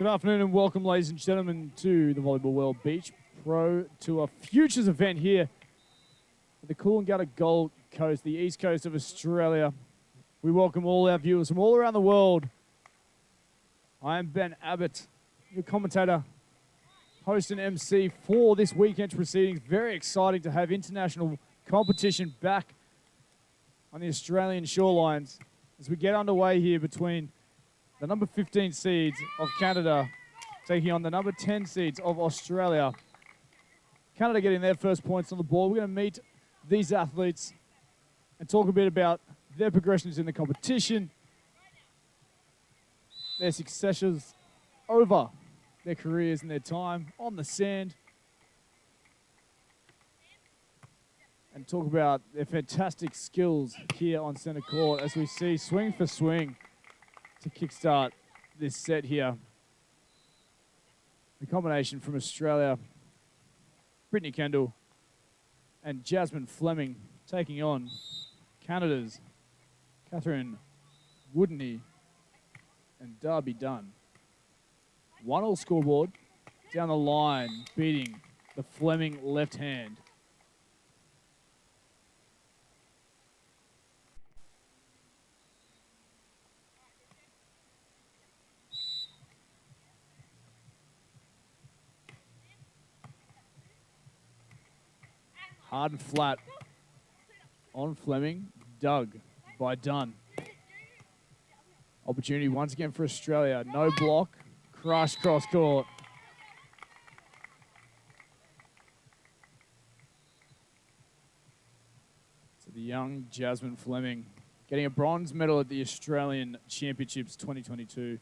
Good afternoon and welcome, ladies and gentlemen, to the Volleyball World Beach Pro Tour Futures event here at the Coolangatta Gold Coast, the east coast of Australia. We welcome all our viewers from all around the world. I am Ben Abbott, your commentator, host and MC for this weekend's proceedings. Very exciting to have international competition back on the Australian shorelines as we get underway here between the number 15 seeds of Canada taking on the number 10 seeds of Australia. Canada getting their first points on the board. We're going to meet these athletes and talk a bit about their progressions in the competition, their successes over their careers and their time on the sand, and talk about their fantastic skills here on centre court as we see swing for swing to kickstart this set here. The combination from Australia, Brittany Kendall and Jasmine Fleming taking on Canada's Wuttunee and Dunn. 1-1 scoreboard down the line, beating the Fleming left hand. Hard and flat on Fleming, dug by Dunn. Opportunity once again for Australia. No block, crush cross court. So the young Jasmine Fleming getting a bronze medal at the Australian Championships 2022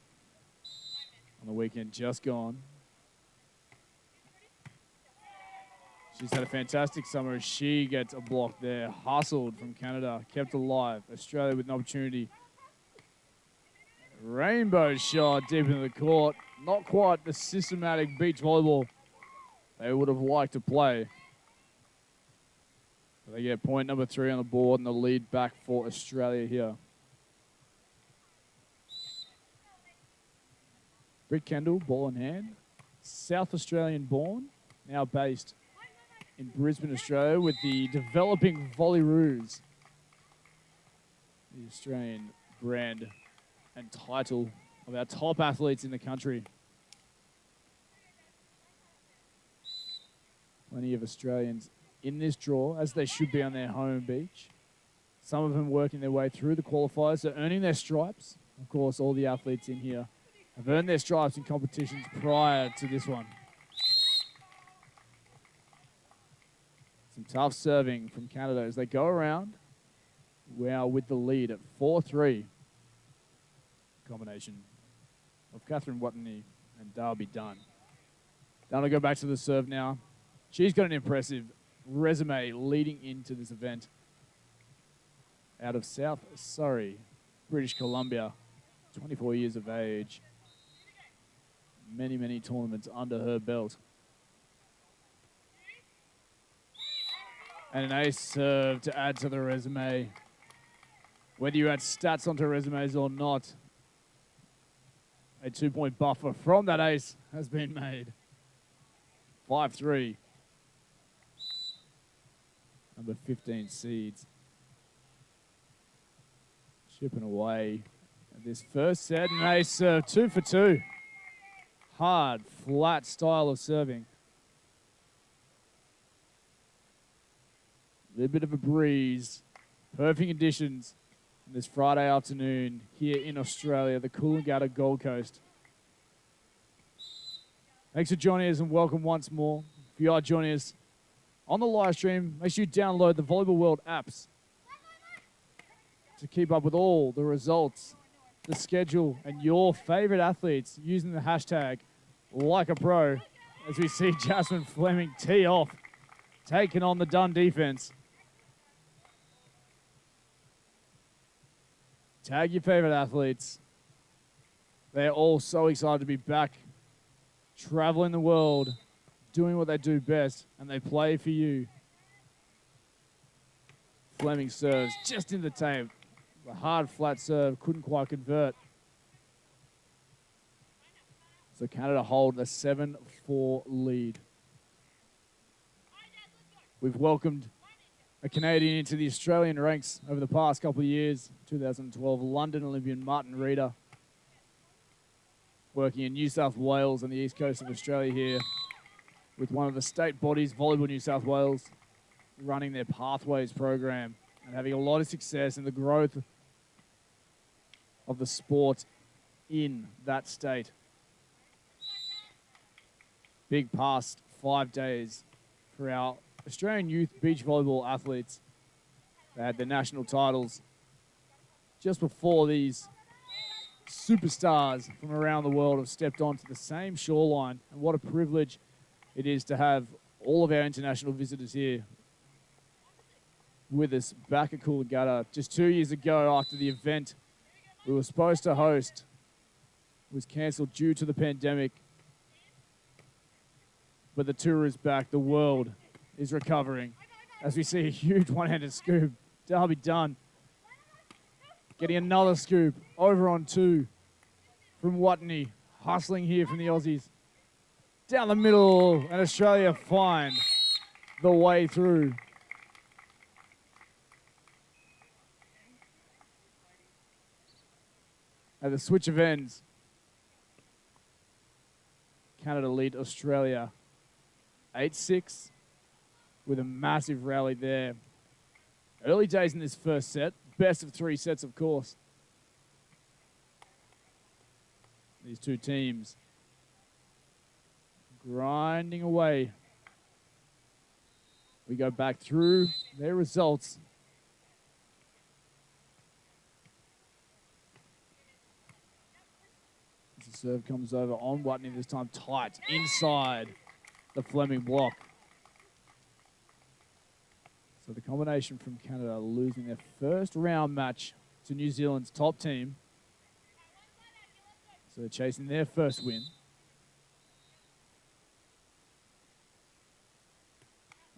on the weekend just gone. She's had a fantastic summer as she gets a block there. Hustled from Canada, kept alive. Australia with an opportunity. Rainbow shot deep into the court. Not quite the systematic beach volleyball they would have liked to play. But they get point number 3 on the board and the lead back for Australia here. Britt Kendall, ball in hand. South Australian born, now based in Brisbane, Australia, with the developing Volleyball, the Australian brand and title of our top athletes in the country. Plenty of Australians in this draw, as they should be on their home beach. Some of them working their way through the qualifiers, so earning their stripes. Of course, all the athletes in here have earned their stripes in competitions prior to this one. Some tough serving from Canada as they go around. We are with the lead at 4-3. Combination of Wuttunee and Dunn. Dunn will go back to the serve now. She's got an impressive resume leading into this event. Out of South Surrey, British Columbia, 24 years of age. Many, many tournaments under her belt. And an ace serve to add to the resume. Whether you add stats onto resumes or not, a 2-point buffer from that ace has been made. 5-3. Number 15 seeds. Chipping away at this first set. An ace serve, 2 for 2. Hard, flat style of serving. A little bit of a breeze. Perfect conditions on this Friday afternoon here in Australia, the Coolangatta Gold Coast. Thanks for joining us and welcome once more. If you are joining us on the live stream, make sure you download the Volleyball World apps to keep up with all the results, the schedule, and your favorite athletes using the hashtag #LikeAPro as we see Jasmine Fleming tee off, taking on the Dunn defense. Tag your favorite athletes. They're all so excited to be back, traveling the world, doing what they do best, and they play for you. Fleming serves just in the tape. A hard, flat serve, couldn't quite convert. So Canada hold a 7-4 lead. We've welcomed a Canadian into the Australian ranks over the past couple of years. 2012 London Olympian Martin Reeder, working in New South Wales on the east coast of Australia here with one of the state bodies, Volleyball New South Wales, running their Pathways program and having a lot of success in the growth of the sport in that state. Big past 5 days for our Australian youth beach volleyball athletes. They had their national titles just before these superstars from around the world have stepped onto the same shoreline. And what a privilege it is to have all of our international visitors here with us back at Coolangatta. Just 2 years ago, after the event we were supposed to host was cancelled due to the pandemic. But the tour is back. The world is recovering as we see a huge one-handed scoop. Dunn getting another scoop over on 2 from Wuttunee. Hustling here from the Aussies. Down the middle, and Australia find the way through. At the switch of ends, Canada lead Australia 8-6 with a massive rally there. Early days in this first set. Best of 3 sets, of course. These two teams grinding away. We go back through their results. As the serve comes over on Wuttunee, this time tight inside the Fleming block. So the combination from Canada losing their first round match to New Zealand's top team. So they're chasing their first win.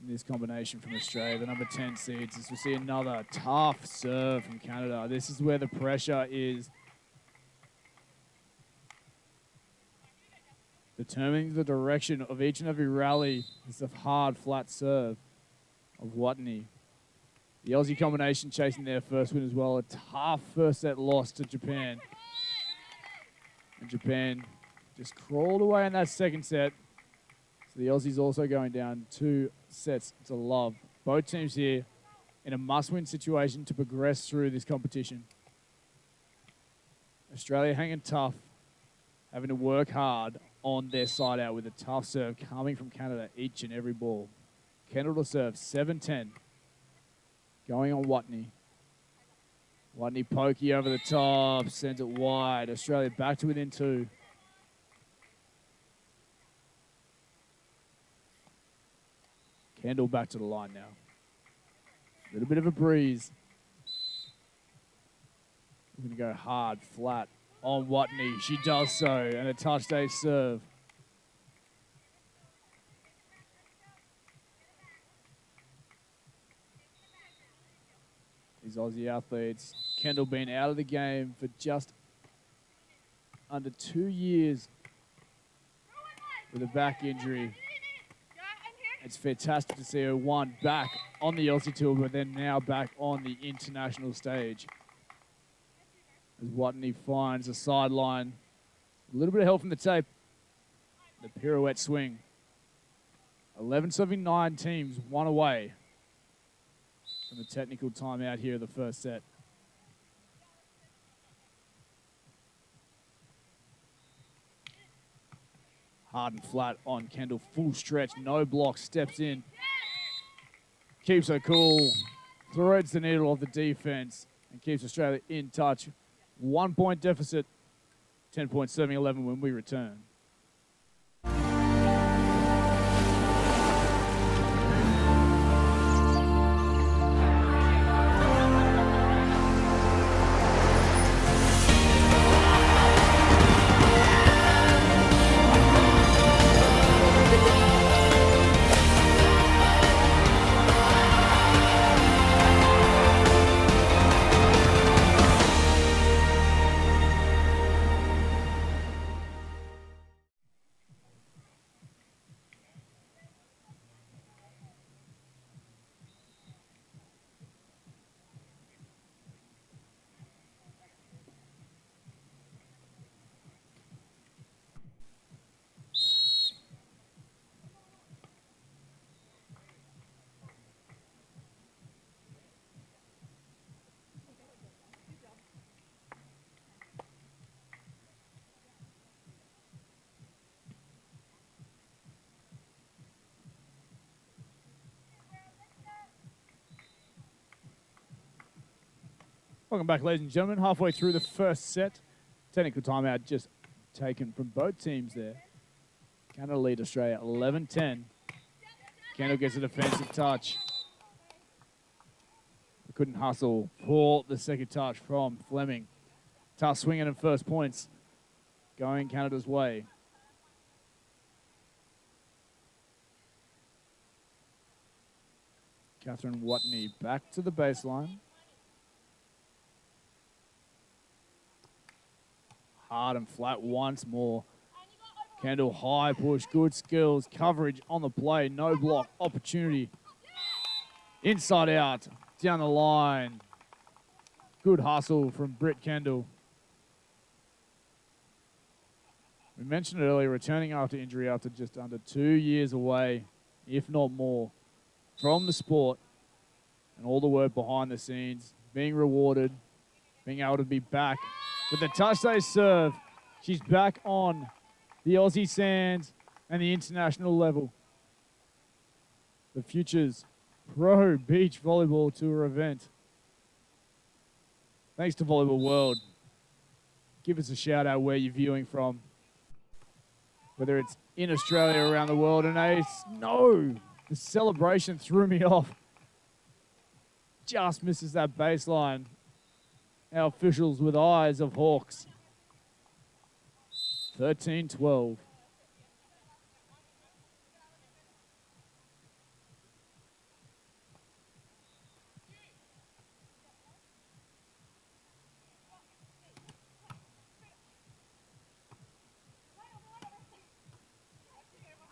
And this combination from Australia, the number 10 seeds, as we see another tough serve from Canada. This is where the pressure is. Determining the direction of each and every rally is a hard, flat serve of Wuttunee. The Aussie combination chasing their first win as well. A tough first set loss to Japan. And Japan just crawled away in that second set. So the Aussies also going down 2 sets to love. Both teams here in a must-win situation to progress through this competition. Australia hanging tough, having to work hard on their side out with a tough serve coming from Canada each and every ball. Kendall to serve, 7-10. Going on Wuttunee. Wuttunee pokey over the top, sends it wide. Australia back to within 2. Kendall back to the line now. A little bit of a breeze. We're going to go hard, flat on Wuttunee. She does so, and a touch day serve. These Aussie athletes. Kendall been out of the game for just under 2 years with a back injury. It's fantastic to see her, one, back on the Aussie tour, but then now back on the international stage. As Wuttunee finds a sideline. A little bit of help from the tape. The pirouette swing. 11-9 teams, 1 away from the technical timeout here of the first set. Hard and flat on Kendall, full stretch, no block, steps in. Keeps her cool, threads the needle of the defense, and keeps Australia in touch. 1 point deficit, 10 points, serving 11 when we return. Welcome back, ladies and gentlemen. Halfway through the first set. Technical timeout just taken from both teams there. Canada lead Australia 11-10. Kendall gets a defensive touch. We couldn't hustle for the second touch from Fleming. Tough swinging and first points going Canada's way. Catherine Wuttunee back to the baseline. Hard and flat once more. Kendall high push, good skills, coverage on the play, no block, opportunity. Inside out, down the line. Good hustle from Britt Kendall. We mentioned earlier, returning after injury after just under 2 years away, if not more, from the sport and all the work behind the scenes, being rewarded, being able to be back with the touch they serve. She's back on the Aussie sands and the international level. The Futures Pro Beach Volleyball Tour event. Thanks to Volleyball World. Give us a shout out where you're viewing from. Whether it's in Australia or around the world. And no, the celebration threw me off. Just misses that baseline. Our officials with eyes of hawks. 13-12.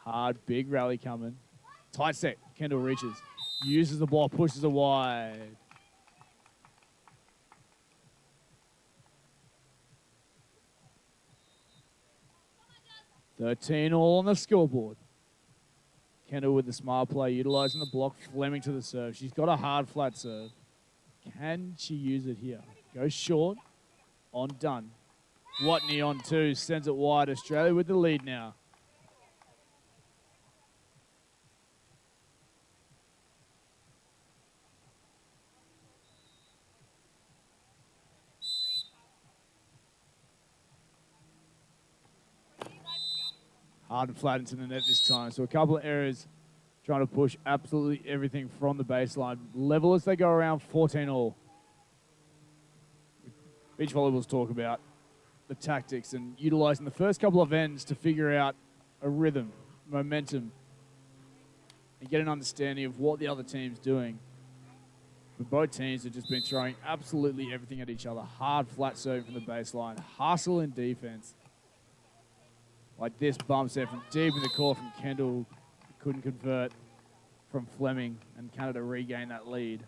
Hard, big rally coming. Tight set. Kendall reaches. Uses the block, pushes it wide. $13 all on the scoreboard. Kendall with the smart play, utilizing the block. Fleming to the serve. She's got a hard, flat serve. Can she use it here? Goes short on Dunn. Wuttunee on two, sends it wide. Australia with the lead now. Hard and flat into the net this time. So a couple of errors trying to push absolutely everything from the baseline. Level as they go around 14 all. Beach volleyballs talk about the tactics and utilizing the first couple of ends to figure out a rhythm, momentum, and get an understanding of what the other team's doing. But both teams have just been throwing absolutely everything at each other. Hard, flat serving from the baseline. Hustle in defense. Like this bump set from deep in the court from Kendall. Couldn't convert from Fleming, and Canada regained that lead.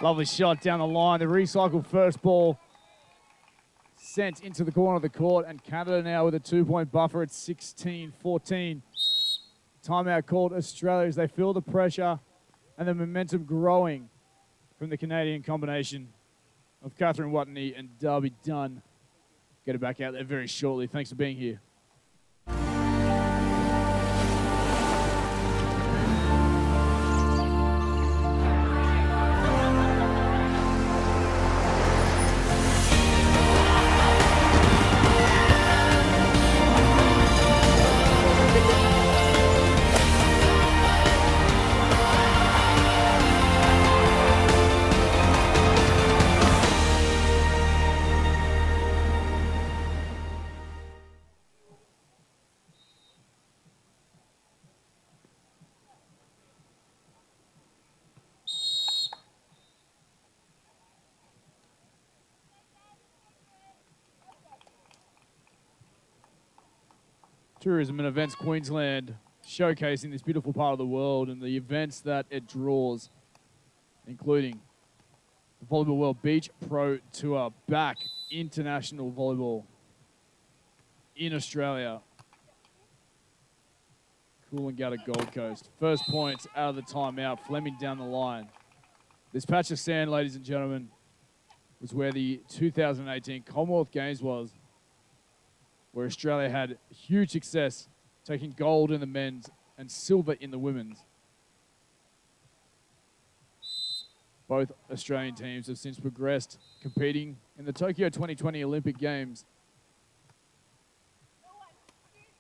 Lovely shot down the line. The recycled first ball sent into the corner of the court, and Canada now with a 2-point buffer at 16-14. Timeout called Australia as they feel the pressure and the momentum growing from the Canadian combination of Catherine Wuttunee and Darby Dunn. Get it back out there very shortly. Thanks for being here. Tourism and Events Queensland showcasing this beautiful part of the world and the events that it draws, including the Volleyball World Beach Pro Tour, back international volleyball in Australia. Coolangatta Gold Coast. First points out of the timeout. Fleming down the line. This patch of sand, ladies and gentlemen, was where the 2018 Commonwealth Games was, where Australia had huge success, taking gold in the men's and silver in the women's. Both Australian teams have since progressed, competing in the Tokyo 2020 Olympic Games,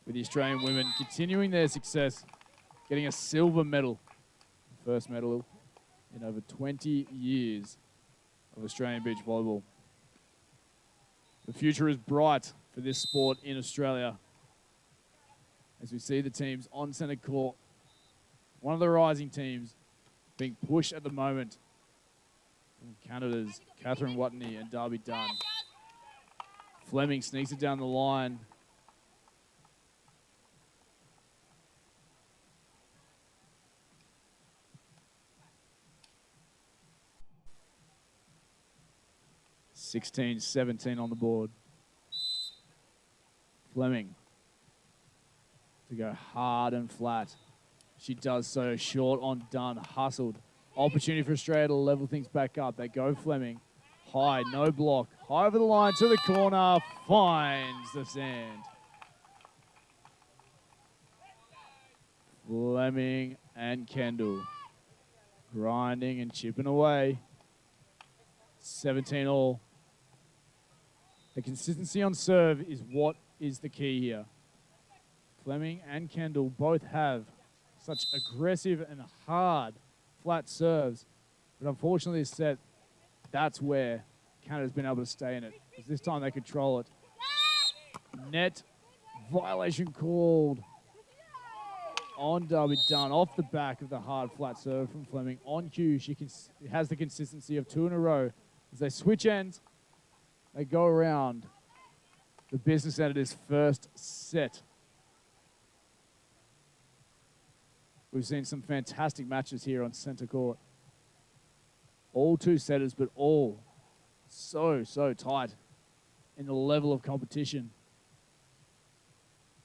with the Australian women continuing their success, getting a silver medal, first medal in over 20 years of Australian beach volleyball. The future is bright for this sport in Australia, as we see the teams on centre court. One of the rising teams being pushed at the moment from Canada's Catherine Wuttunee and Dunn. Fleming sneaks it down the line. (16-17) on the board. Fleming to go hard and flat. She does so, short on Dunn, hustled. Opportunity for Australia to level things back up. They go Fleming. High, no block. High over the line to the corner, finds the sand. Fleming and Kendall grinding and chipping away. 17 all. The consistency on serve is what is the key here. Fleming and Kendall both have such aggressive and hard flat serves, but unfortunately this set, that's where Canada's been able to stay in it, because this time they control it. Net violation called on Dunn, off the back of the hard flat serve from Fleming. On cue, she has the consistency of 2 in a row. As they switch ends, they go around the business end of this first set. We've seen some fantastic matches here on centre court. All 2 setters, but all so tight in the level of competition.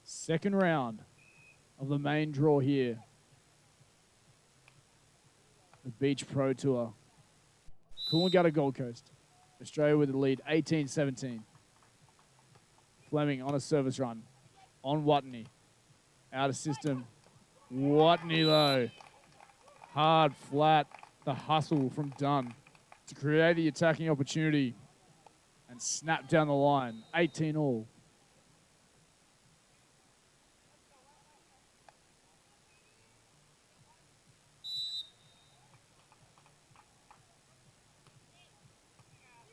Second round of the main draw here. The Beach Pro Tour. Coolangatta Gold Coast. Australia with the lead, 18-17. Fleming on a service run. On Wuttunee. Out of system. Wuttunee though. Hard, flat, the hustle from Dunn to create the attacking opportunity and snap down the line. 18 all.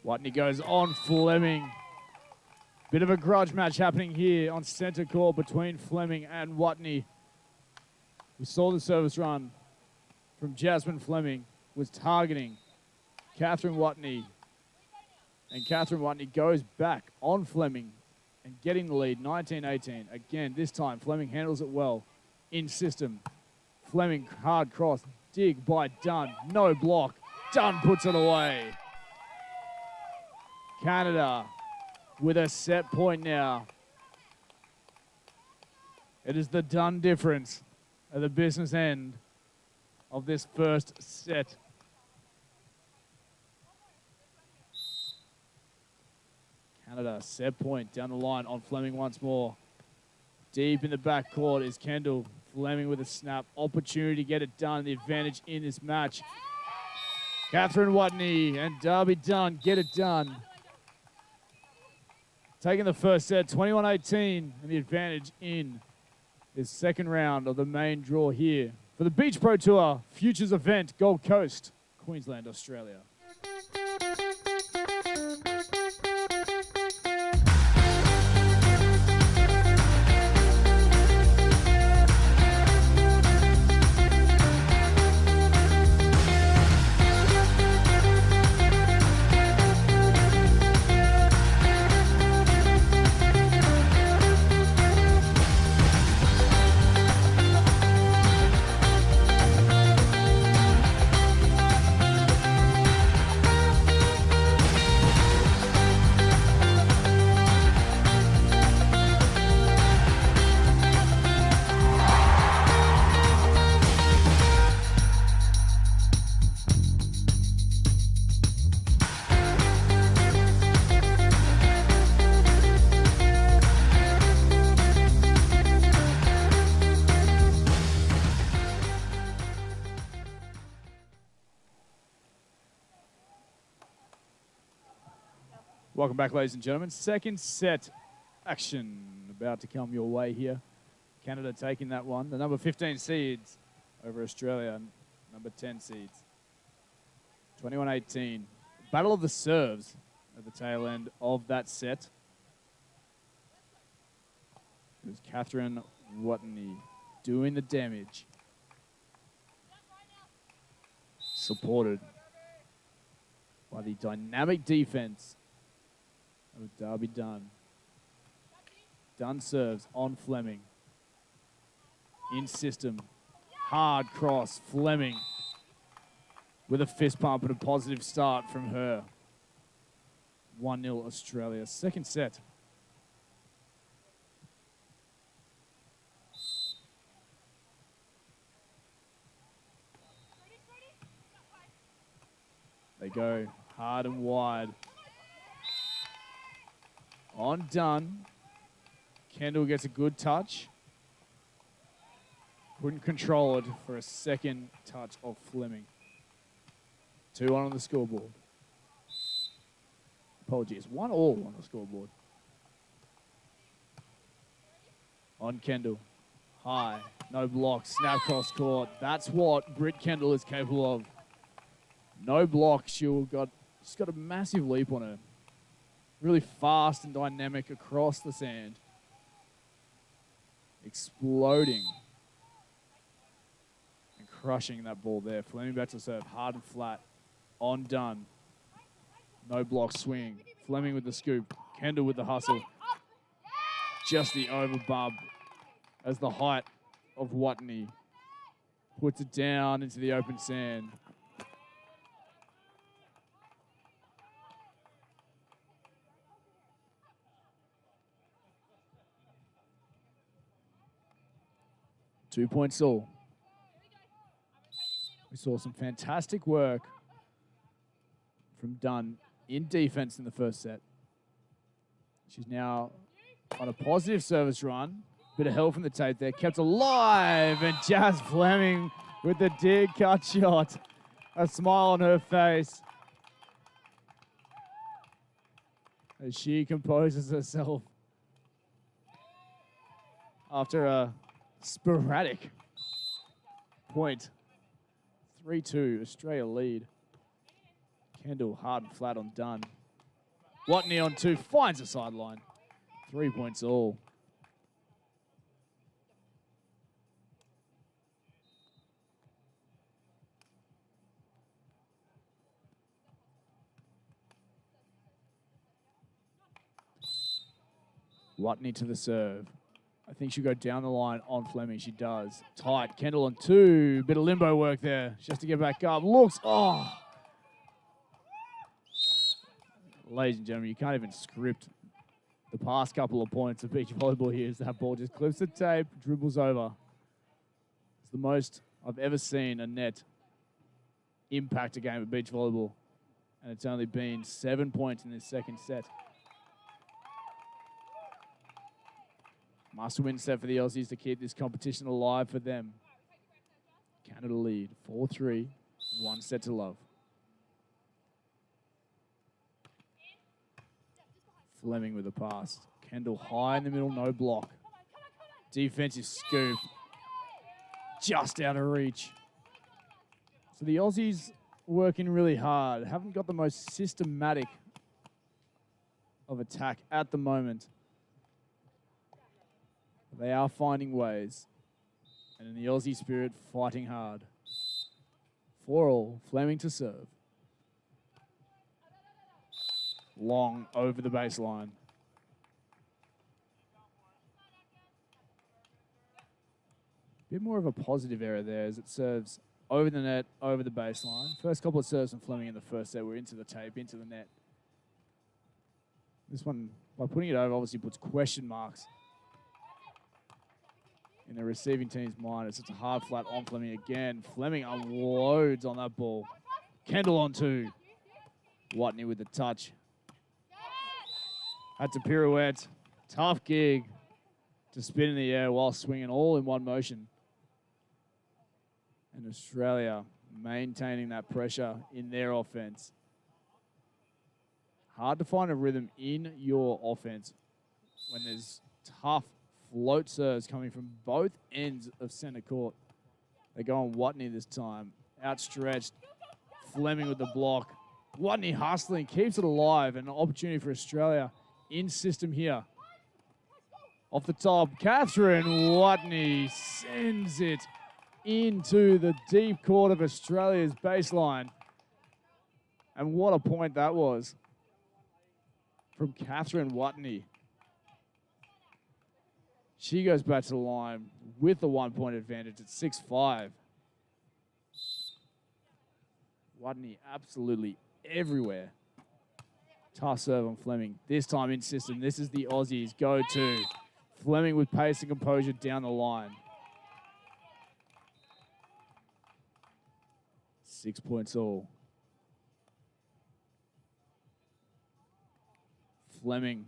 Wuttunee goes on Fleming. Bit of a grudge match happening here on centre court between Fleming and Wuttunee. We saw the service run from Jasmine Fleming was targeting Catherine Wuttunee. And Catherine Wuttunee goes back on Fleming and getting the lead, 19-18. Again, this time Fleming handles it well in system. Fleming hard cross, dig by Dunn, no block. Dunn puts it away. Canada with a set point now. It is the Dunn difference at the business end of this first set. Canada set point down the line on Fleming once more. Deep in the backcourt is Kendall. Fleming with a snap. Opportunity to get it done. The advantage in this match. Catherine Wuttunee and Dunn get it done. Taking the first set, 21-18, and the advantage in this second round of the main draw here for the Beach Pro Tour Futures event, Gold Coast, Queensland, Australia. Welcome back, ladies and gentlemen. Second set action about to come your way here. Canada taking that one. The number 15 seeds over Australia, number 10 seeds. 21-18. Battle of the serves at the tail end of that set. It was Catherine Wuttunee doing the damage. Supported by the dynamic defense of Darby Dunn. Dunn serves on Fleming. In system. Hard cross. Fleming with a fist pump and a positive start from her. 1-0 Australia. Second set. They go hard and wide. On Dunn. Kendall gets a good touch. Couldn't control it for a second touch of Fleming. 2-1 on the scoreboard. Apologies. 1-1 on the scoreboard. On Kendall. High. No block. Snap cross court. That's what Britt Kendall is capable of. No block. She's got a massive leap on her. Really fast and dynamic across the sand. Exploding. And crushing that ball there. Fleming back to serve. Hard and flat. On Dunn. No block swing. Fleming with the scoop. Kendall with the hustle. Just the over bump as the height of Wuttunee puts it down into the open sand. Two points all. We saw some fantastic work from Dunn in defense in the first set. She's now on a positive service run. Bit of help from the tape there. Kept alive. And Jazz Fleming with the dig cut shot. A smile on her face as she composes herself after a sporadic point. 3-2, Australia lead. Kendall hard and flat on Dunn. Wuttunee on 2, finds the sideline. 3 points all. Wuttunee to the serve. I think she'll go down the line on Fleming. She does. Tight. Kendall on 2. Bit of limbo work there. Just to get back up. Looks. Oh. Ladies and gentlemen, you can't even script the past couple of points of beach volleyball here as that ball just clips the tape, dribbles over. It's the most I've ever seen a net impact a game of beach volleyball. And it's only been 7 points in this second set. Must-win set for the Aussies to keep this competition alive for them. Canada lead 4-3, 1 set to love. Fleming with a pass. Kendall high in the middle, no block. Defensive scoop. Just out of reach. So the Aussies working really hard. Haven't got the most systematic of attack at the moment. They are finding ways. And in the Aussie spirit, fighting hard. 4-all, Fleming to serve. Long over the baseline. Bit more of a positive error there as it serves over the net, over the baseline. First couple of serves from Fleming in the first set were into the tape, into the net. This one, by putting it over, obviously puts question marks in the receiving team's mind. It's such a hard flat on Fleming again. Fleming unloads on that ball. Kendall on 2. Wuttunee with the touch. Had to pirouette. Tough gig to spin in the air while swinging all in one motion. And Australia maintaining that pressure in their offense. Hard to find a rhythm in your offense when there's tough float serves coming from both ends of center court. They go on Wuttunee this time. Outstretched. Fleming with the block. Wuttunee hustling, keeps it alive, and an opportunity for Australia in system here. Off the top, Catherine Wuttunee sends it into the deep court of Australia's baseline. And what a point that was from Catherine Wuttunee. She goes back to the line with the 1 point advantage at 6-5. Wuttunee absolutely everywhere. Tough serve on Fleming. This time in system. This is the Aussies' go-to. Fleming with pace and composure down the line. 6 points all. Fleming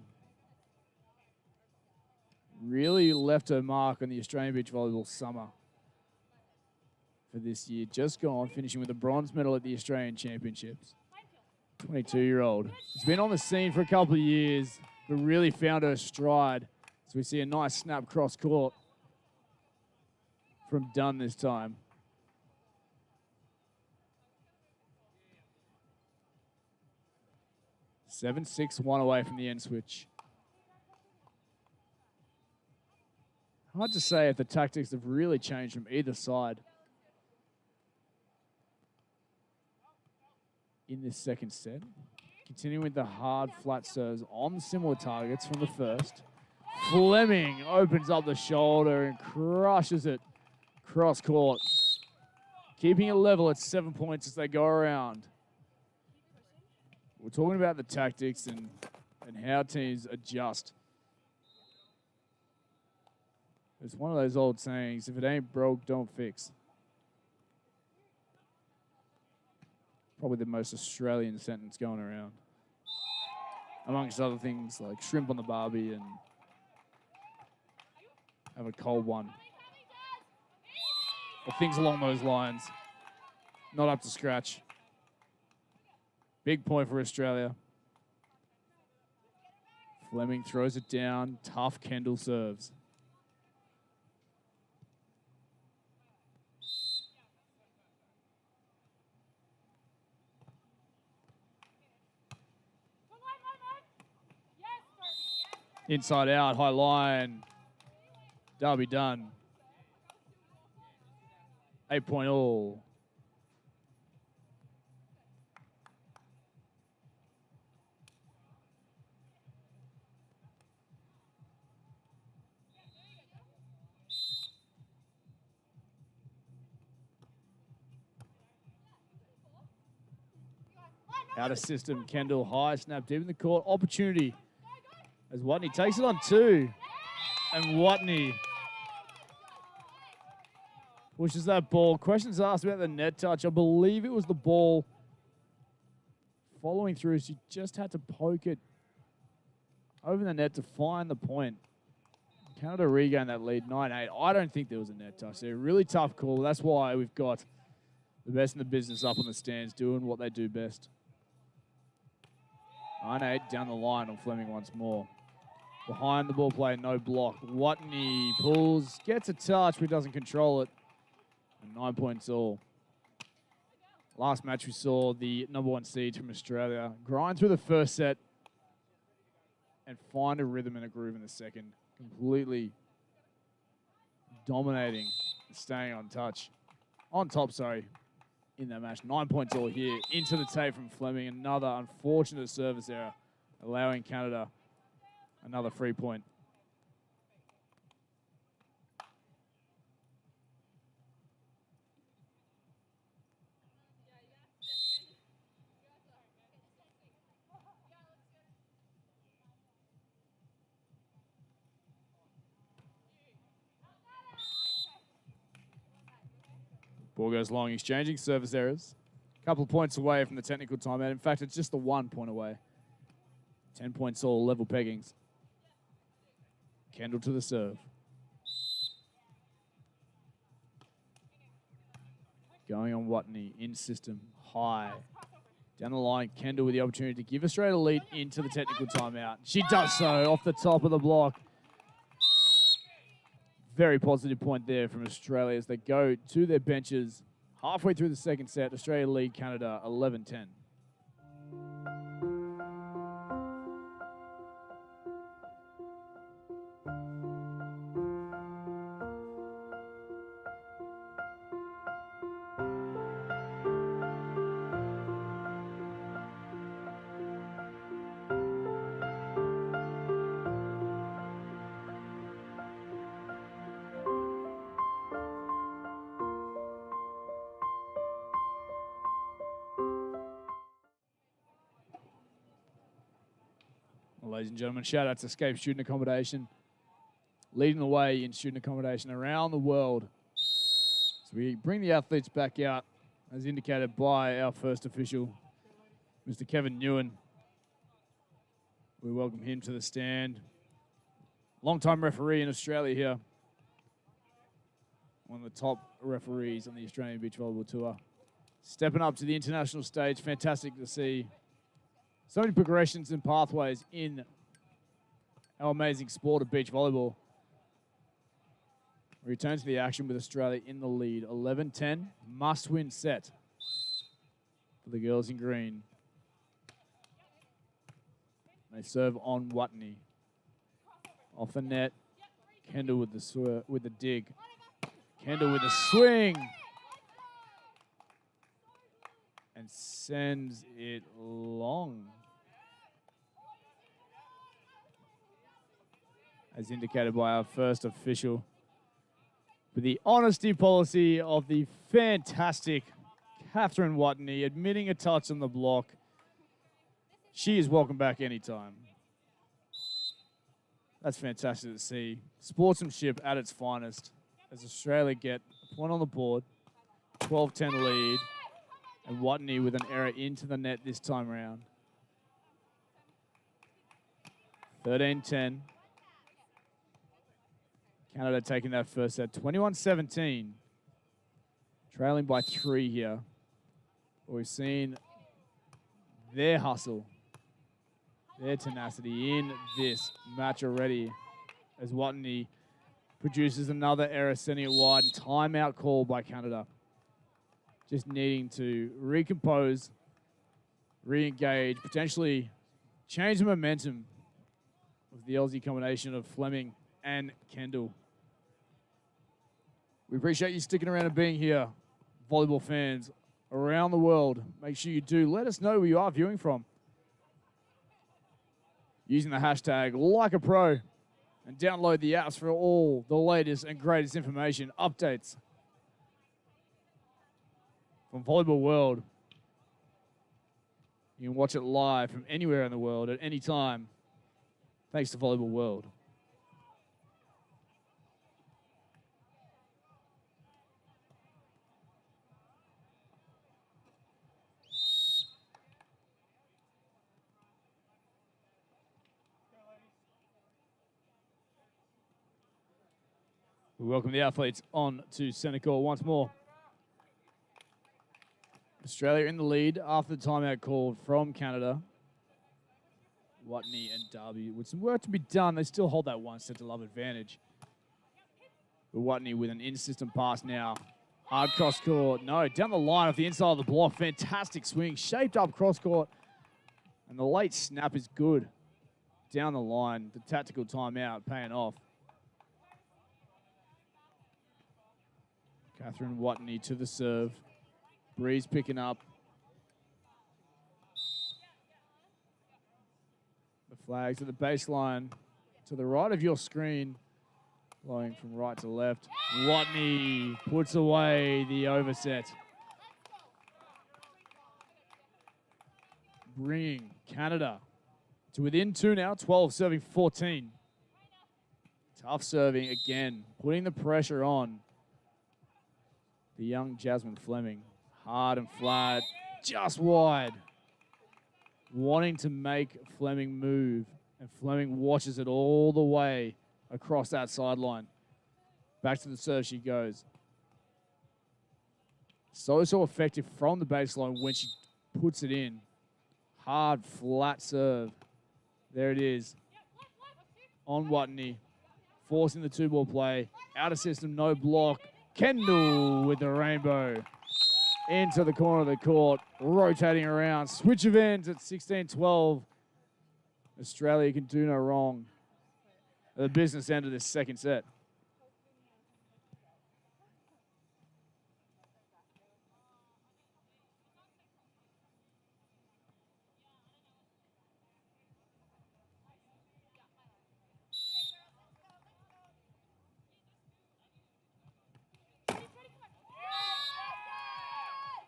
really left her mark on the Australian beach volleyball summer for this year. Just gone, finishing with a bronze medal at the Australian Championships. 22-year-old. She's been on the scene for a couple of years, but really found her stride. So we see a nice snap cross court from Dunn this time. Seven, 6, 1 away from the end switch. Hard to say if the tactics have really changed from either side in this second set. Continuing with the hard flat serves on similar targets from the first. Fleming opens up the shoulder and crushes it cross court. Keeping it level at 7 points as they go around. We're talking about the tactics and how teams adjust. It's one of those old sayings, if it ain't broke, don't fix. Probably the most Australian sentence going around. Amongst other things like shrimp on the barbie and have a cold one. Or things along those lines. Not up to scratch. Big point for Australia. Fleming throws it down. Tough Kendall serves. Inside out, high line. Darby Dunn. 8 point all. Out of system, Kendall high, snap deep in the court. Opportunity as Wuttunee takes it on 2. And Wuttunee pushes that ball. Questions asked about the net touch. I believe it was the ball following through. She just had to poke it over the net to find the point. Canada regained that lead, 9-8. I don't think there was a net touch there. Really tough call. That's why we've got the best in the business up on the stands doing what they do best. 9-8 down the line on Fleming once more. Behind the ball play, no block. Wuttunee pulls, gets a touch, but doesn't control it. And 9 points all. Last match we saw the #1 seed from Australia grind through the first set and find a rhythm and a groove in the second. Completely dominating and staying on touch. On top, sorry, in that match. 9 points all here. Into the tape from Fleming. Another unfortunate service error, allowing Canada another free point. Ball goes long, exchanging service errors. A couple of points away from the technical timeout. In fact, it's just the 1 point away. 10 points all, level peggings. Kendall to the serve. Going on Wuttunee, in system, high. Down the line, Kendall with the opportunity to give Australia a lead into the technical timeout. She does so off the top of the block. Very positive point there from Australia as they go to their benches halfway through the second set. Australia lead Canada 11-10. Ladies and gentlemen, shout out to Escape Student Accommodation, leading the way in student accommodation around the world. So we bring the athletes back out, as indicated by our first official, Mr. Kevin Newen. We welcome him to the stand. Long-time referee in Australia here. One of the top referees on the Australian Beach Volleyball Tour. Stepping up to the international stage, fantastic to see. So many progressions and pathways in our amazing sport of beach volleyball. We return to the action with Australia in the lead. 11-10, must-win set for the girls in green. They serve on Wuttunee. Off the net, Kendall with the dig. Kendall with the swing. And sends it long. As indicated by our first official. With the honesty policy of the fantastic Catherine Wuttunee admitting a touch on the block. She is welcome back anytime. That's fantastic to see. Sportsmanship at its finest as Australia get a point on the board. 12-10 lead. And Wuttunee with an error into the net this time around. 13-10. Canada taking that first set. 21-17. Trailing by 3 here. But we've seen their hustle, their tenacity in this match already. As Wuttunee produces another error, sending it wide. And timeout call by Canada. Just needing to recompose, re-engage, potentially change the momentum of the Aussie combination of Fleming and Kendall. We appreciate you sticking around and being here, volleyball fans around the world. Make sure you do. Let us know where you are viewing from. Using the hashtag #LikeAPro and download the apps for all the latest and greatest information, updates from Volleyball World. You can watch it live from anywhere in the world at any time, thanks to Volleyball World. We welcome the athletes on to center court once more. Australia in the lead after the timeout called from Canada. Wuttunee and Darby with some work to be done. They still hold that 1-set-to-love advantage. But Wuttunee with an in-system pass now. Hard cross court. No, down the line off the inside of the block. Fantastic swing. Shaped up cross court. And the late snap is good. Down the line. The tactical timeout paying off. Catherine Wuttunee to the serve. Breeze picking up. The flags at the baseline to the right of your screen. Flowing from right to left. Wuttunee puts away the overset. Bringing Canada to within 2 now. 12 serving 14. Tough serving again. Putting the pressure on the young Jasmine Fleming. Hard and flat, just wide. Wanting to make Fleming move, and Fleming watches it all the way across that sideline. Back to the serve she goes. So effective from the baseline when she puts it in. Hard, flat serve. There it is. On Wuttunee. Forcing the two-ball play. Out of system, no block. Kendall with the rainbow. Into the corner of the court. Rotating around. Switch of ends at 16-12. Australia can do no wrong. At the business end of this second set.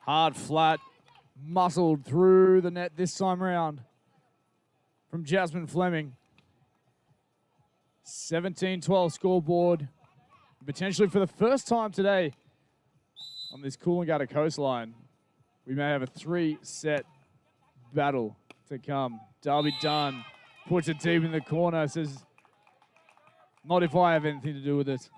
Hard, flat, muscled through the net this time round from Jasmine Fleming. 17-12 scoreboard. Potentially for the first time today on this Coolangatta coastline, we may have a 3-set battle to come. Darby Dunn puts it deep in the corner, says, not if I have anything to do with it.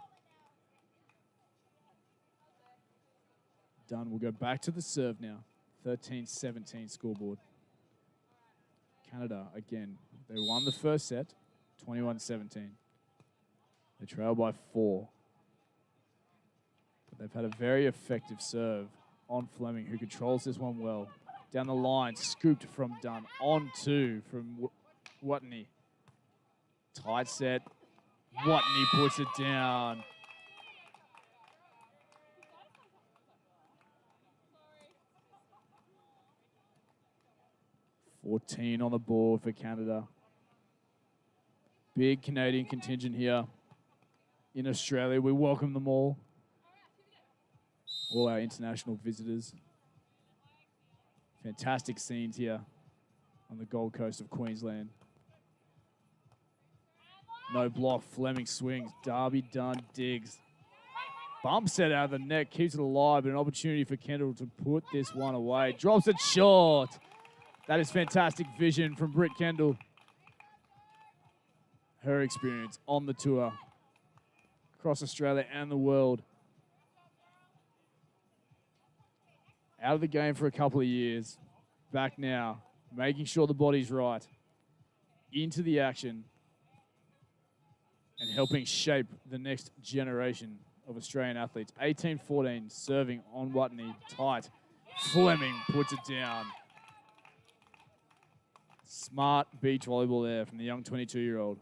Dunn will go back to the serve now. 13-17 scoreboard. Canada, again, they won the first set, 21-17. They trail by 4. But they've had a very effective serve on Fleming, who controls this one well. Down the line, scooped from Dunn. On 2 from Wuttunee. Tight set. Wuttunee puts it down. 14 on the board for Canada. Big Canadian contingent here in Australia. We welcome them all. All our international visitors. Fantastic scenes here on the Gold Coast of Queensland. No block. Fleming swings. Darby Dunn digs. Bump set out of the net. Keeps it alive, but an opportunity for Kendall to put this one away. Drops it short. That is fantastic vision from Britt Kendall. Her experience on the tour across Australia and the world. Out of the game for a couple of years. Back now, making sure the body's right. Into the action. And helping shape the next generation of Australian athletes. 18-14, serving on Wuttunee. Tight. Fleming puts it down. Smart beach volleyball there from the young 22-year-old.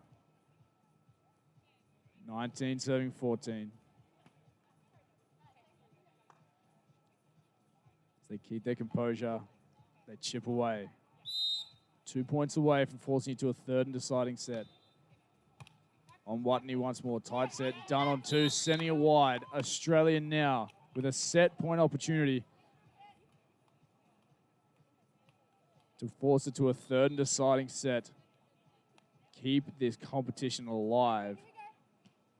19 serving 14. As they keep their composure, they chip away. 2 points away from forcing it to a third and deciding set. On Wuttunee once more, tight set, Dunn on 2, sending it wide. Australia now with a set point opportunity to force it to a third and deciding set. Keep this competition alive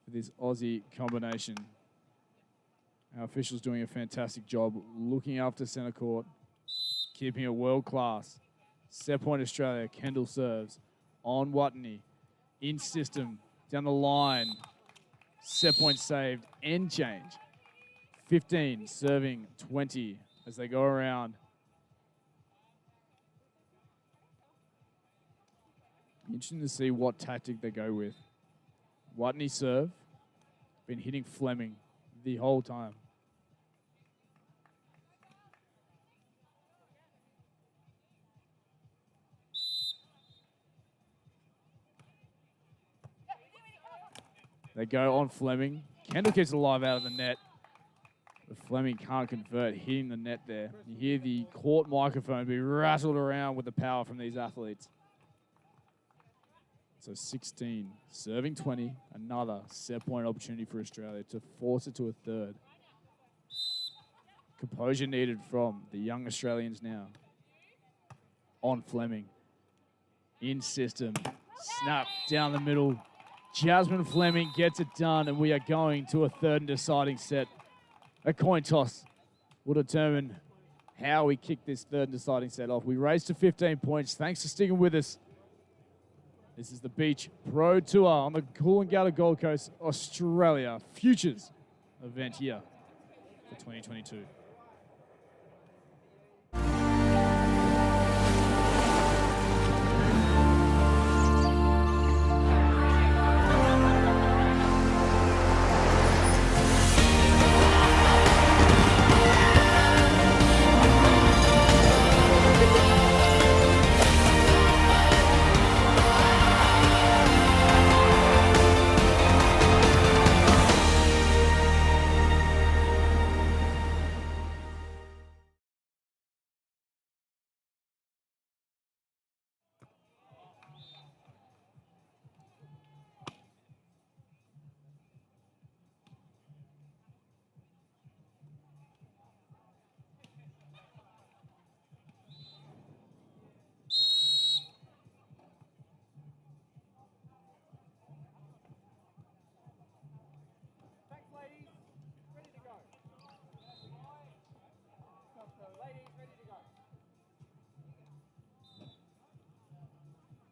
for this Aussie combination. Our officials doing a fantastic job looking after centre court, keeping it world class. Set point Australia, Kendall serves on Wuttunee, in system, down the line. Set point saved, end change. 15 serving 20 as they go around. Interesting to see what tactic they go with. Wuttunee serve, been hitting Fleming the whole time. They go on Fleming. Kendall gets alive out of the net. But Fleming can't convert, hitting the net there. You hear the court microphone be rattled around with the power from these athletes. So 16, serving 20, another set point opportunity for Australia to force it to a third. Composure needed from the young Australians now. On Fleming. In system. Snap down the middle. Jasmine Fleming gets it done, and we are going to a third and deciding set. A coin toss will determine how we kick this third and deciding set off. We race to 15 points. Thanks for sticking with us. This is the Beach Pro Tour on the Coolangatta Gold Coast, Australia Futures event here for 2022.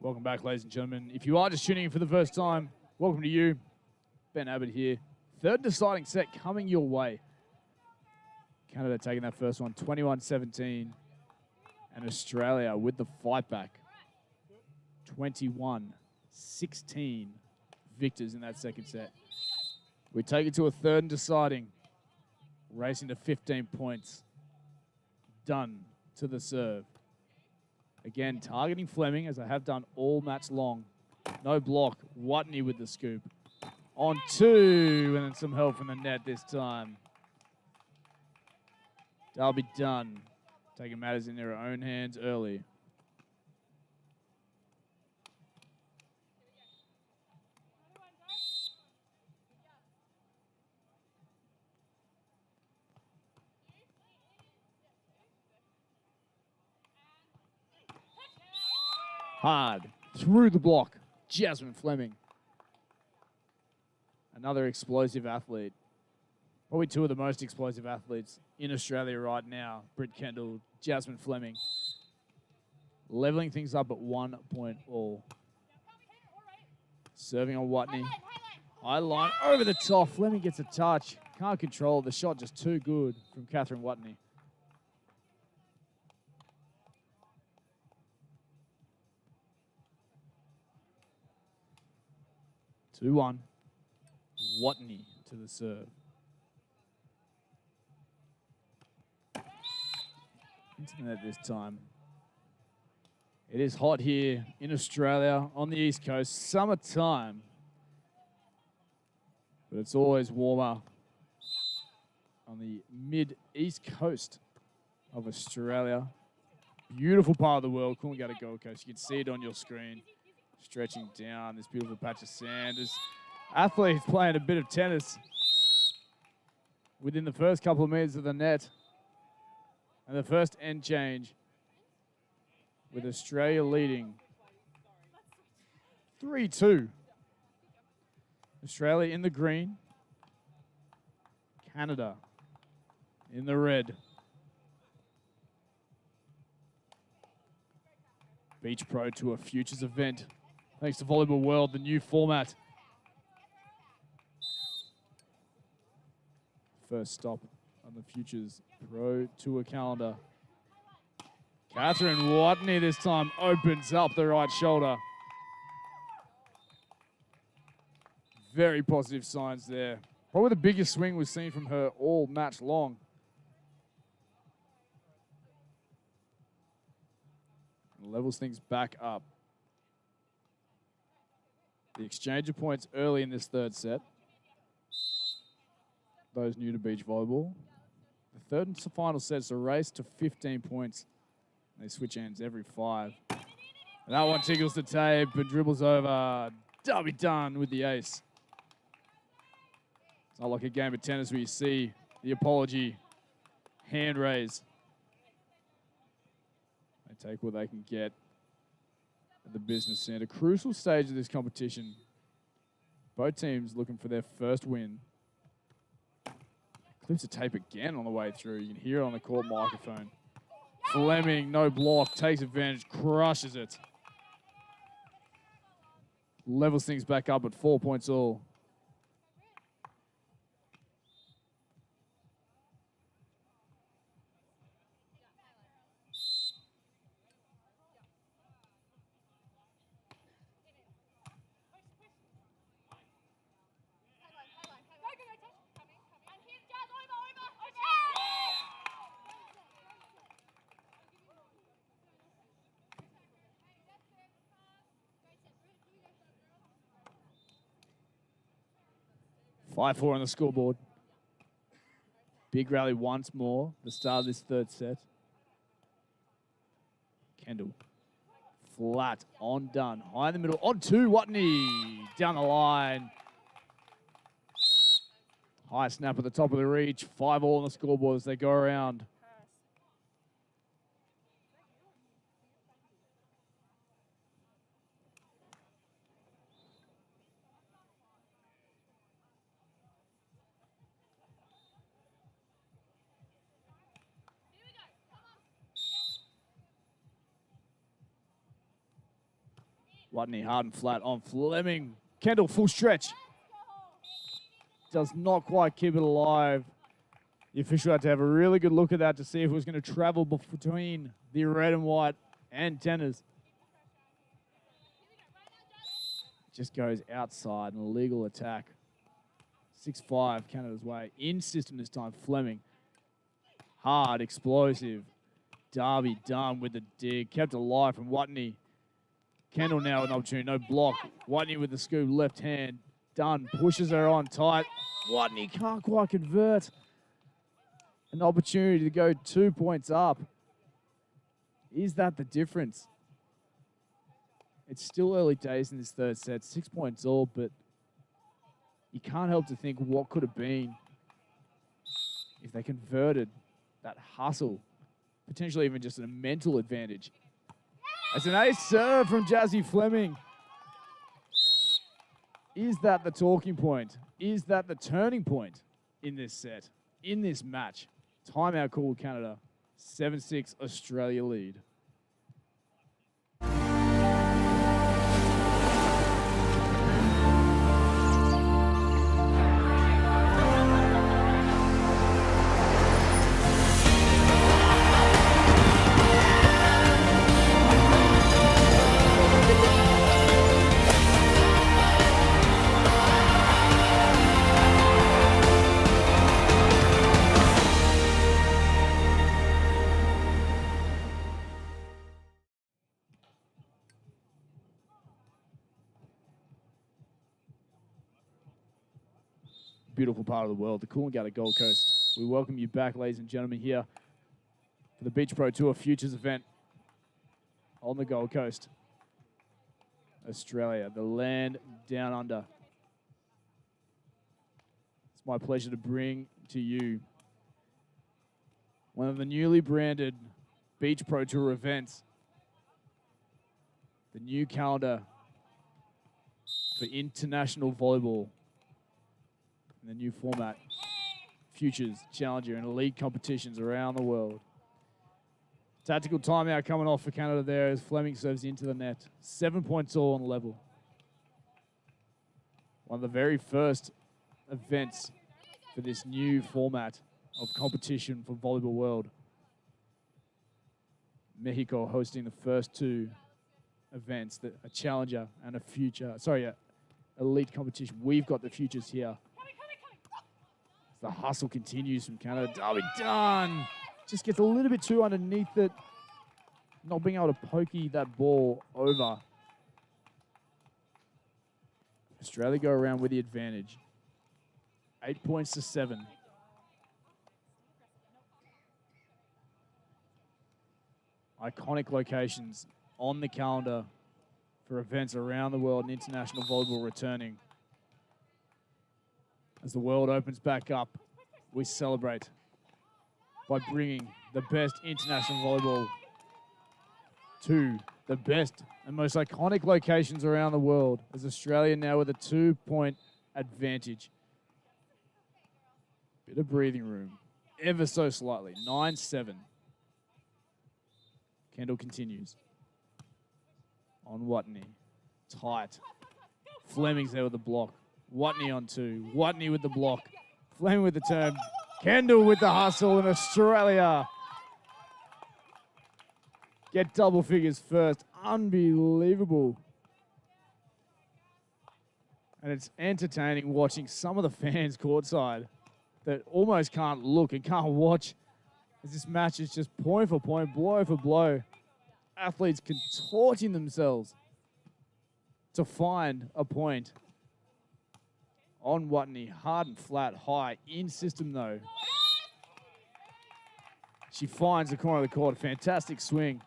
Welcome back, ladies and gentlemen. If you are just tuning in for the first time, welcome to you. Ben Abbott here. Third deciding set coming your way. Canada taking that first one, 21-17. And Australia with the fight back. 21-16 victors in that second set. We take it to a third and deciding. Racing to 15 points. Dunn to the serve. Again, targeting Fleming, as I have done all match long. No block. Wuttunee with the scoop. On two, and then some help from the net this time. Darby Dunn taking matters in their own hands early. Hard through the block. Jasmine Fleming. Another explosive athlete. Probably two of the most explosive athletes in Australia right now. Britt Kendall, Jasmine Fleming. Leveling things up at 1 point all. Serving on Wuttunee. High line over the top. Fleming gets a touch. Can't control it. The shot just too good from Catherine Wuttunee. 2-1. Wuttunee to the serve. Internet this time. It is hot here in Australia on the East Coast. Summertime. But it's always warmer on the mid-East Coast of Australia. Beautiful part of the world, Coolangatta Gold Coast. You can see it on your screen. Stretching down this beautiful patch of sand. There's athletes playing a bit of tennis within the first couple of meters of the net. And the first end change with Australia leading 3-2. Australia in the green. Canada in the red. Beach Pro to a futures event. Thanks to Volleyball World, the new format. First stop on the Futures Pro Tour calendar. Catherine Wuttunee this time opens up the right shoulder. Very positive signs there. Probably the biggest swing we've seen from her all match long. And levels things back up. The exchange of points early in this third set. Those new to beach volleyball. The third and final set's a race to 15 points. They switch ends every 5. And that one tickles the tape and dribbles over. Darby Dunn with the ace. It's not like a game of tennis where you see the apology hand raise. They take what they can get at the business center. Crucial stage of this competition. Both teams looking for their first win. Clips the tape again on the way through. You can hear it on the court microphone. Fleming, no block, takes advantage, crushes it. Levels things back up at 4 points all. Five 4 on the scoreboard. Big rally once more. The start of this third set. Kendall. Flat on Dunn. High in the middle. On two. Wuttunee. Down the line. High snap at the top of the reach. 5 all on the scoreboard as they go around. Wuttunee hard and flat on Fleming. Kendall full stretch. Does not quite keep it alive. The official had to have a really good look at that to see if it was going to travel between the red and white antennas. Just goes outside, an illegal attack. 6-5 Canada's way. In system this time, Fleming. Hard, explosive. Darby Dunn with the dig. Kept alive from Wuttunee. Kendall now with an opportunity, no block. Wuttunee with the scoop, left hand. Dunn pushes her on tight. Wuttunee can't quite convert. An opportunity to go 2 points up. Is that the difference? It's still early days in this third set, 6 points all, but you can't help to think what could have been if they converted that hustle, potentially even just a mental advantage. That's an ace serve from Jazzy Fleming. Is that the talking point? Is that the turning point in this set, in this match? Timeout call, Canada. 7-6 Australia lead. Beautiful part of the world, the Coolangatta Gold Coast. We welcome you back, ladies and gentlemen, here for the Beach Pro Tour Futures event on the Gold Coast, Australia, the land down under. It's my pleasure to bring to you one of the newly branded Beach Pro Tour events, the new calendar for international volleyball. The new format, Futures, Challenger, and elite competitions around the world. Tactical timeout coming off for Canada there as Fleming serves into the net. 7 points all on the level. One of the very first events for this new format of competition for Volleyball World. Mexico hosting the first two events, a Challenger and a Future, elite competition. We've got the Futures here. The hustle continues from Canada. Darby Dunn just gets a little bit too underneath it, not being able to pokey that ball over. Australia go around with the advantage. 8 points to 7. Iconic locations on the calendar for events around the world and international volleyball returning. As the world opens back up, we celebrate by bringing the best international volleyball to the best and most iconic locations around the world, as Australia now with a 2-point advantage. Bit of breathing room, ever so slightly, 9-7. Kendall continues. On Wuttunee, tight. Fleming's there with the block. Wuttunee on 2. Wuttunee with the block. Fleming with the turn. Kendall with the hustle, and Australia get double figures first. Unbelievable. And it's entertaining watching some of the fans courtside that almost can't look and can't watch, as this match is just point for point, blow for blow. Athletes contorting themselves to find a point. On Wuttunee, hard and flat, high, in system though. She finds the corner of the court, fantastic swing.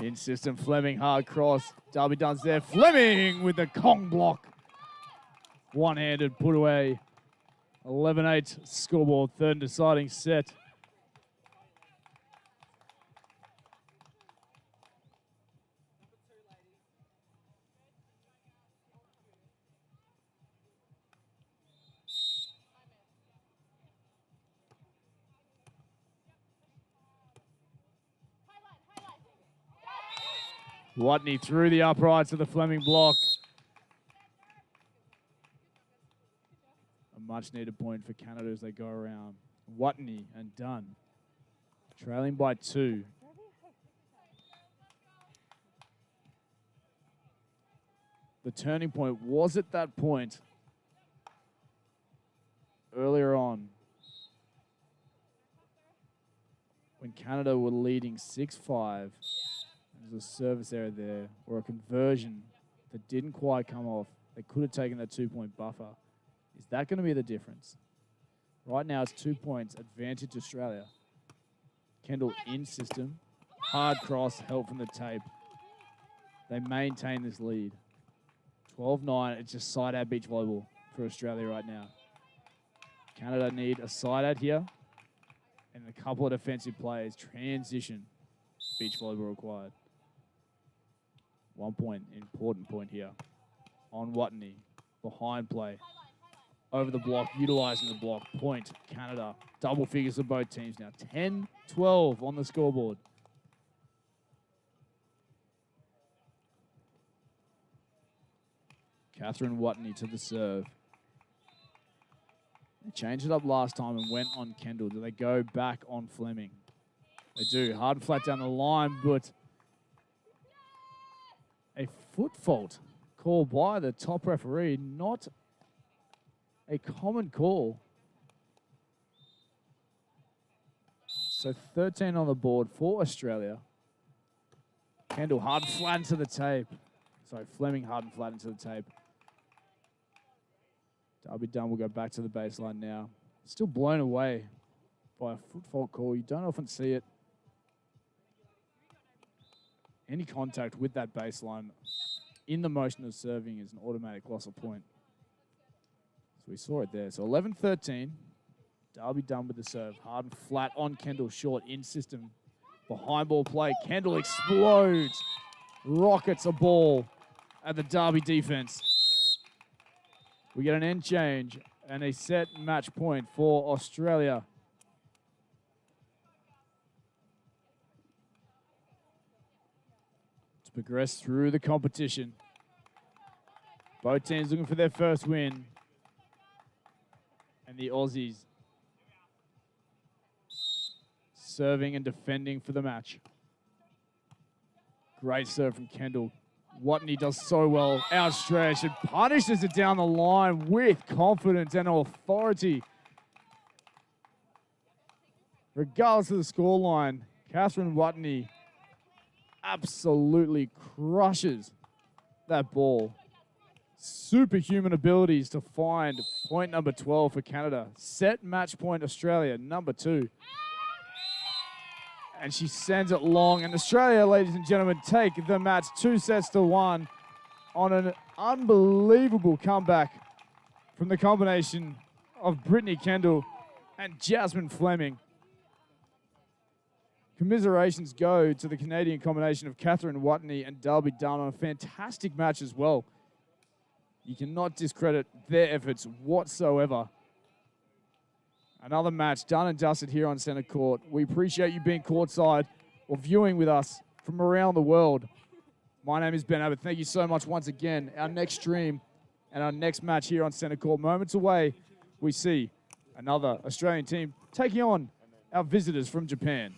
In system, Fleming, hard cross. Darby Dunn's there. Fleming with the Kong block. One-handed put away. 11-8 scoreboard, third and deciding set. Wuttunee through the uprights of the Fleming block. A much-needed point for Canada as they go around. Wuttunee and Dunn trailing by 2. The turning point was at that point earlier on when Canada were leading 6-5. There's a service error there or a conversion that didn't quite come off. They could have taken that 2-point buffer. Is that going to be the difference? Right now it's 2 points, advantage Australia. Kendall in system, hard cross, help from the tape. They maintain this lead. 12-9, it's just side-out beach volleyball for Australia right now. Canada need a side-out here and a couple of defensive plays. Transition, beach volleyball required. 1 point, important point here. On Wuttunee, behind play. Over the block, utilizing the block. Point, Canada. Double figures for both teams now. 10-12 on the scoreboard. Catherine Wuttunee to the serve. They changed it up last time and went on Kendall. Do they go back on Fleming? They do. Hard and flat down the line, but a foot fault called by the top referee. Not a common call. So 13 on the board for Australia. Kendall hard and flat into the tape. Sorry, Fleming hard and flat into the tape. Dunn will go back to the baseline now. Still blown away by a foot fault call. You don't often see it. Any contact with that baseline in the motion of serving is an automatic loss of point. So we saw it there. So 11-13. Dunn with the serve. Hard and flat on Kendall. Short in system. Behind ball play. Kendall explodes. Rockets a ball at the Derby defense. We get an end change and a set match point for Australia. To progress through the competition. Both teams looking for their first win. And the Aussies serving and defending for the match. Great serve from Kendall. Wuttunee does so well, outstretched and punishes it down the line with confidence and authority. Regardless of the scoreline, Catherine Wuttunee absolutely crushes that ball. Superhuman abilities to find point number 12 for Canada. Set match point Australia, number 2. And she sends it long. And Australia, ladies and gentlemen, take the match 2-1 on an unbelievable comeback from the combination of Brittany Kendall and Jasmine Fleming. Commiserations go to the Canadian combination of Catherine Wuttunee and Dunn on a fantastic match as well. You cannot discredit their efforts whatsoever. Another match done and dusted here on Centre Court. We appreciate you being courtside or viewing with us from around the world. My name is Ben Abbott. Thank you so much once again. Our next stream and our next match here on Centre Court. Moments away, we see another Australian team taking on our visitors from Japan.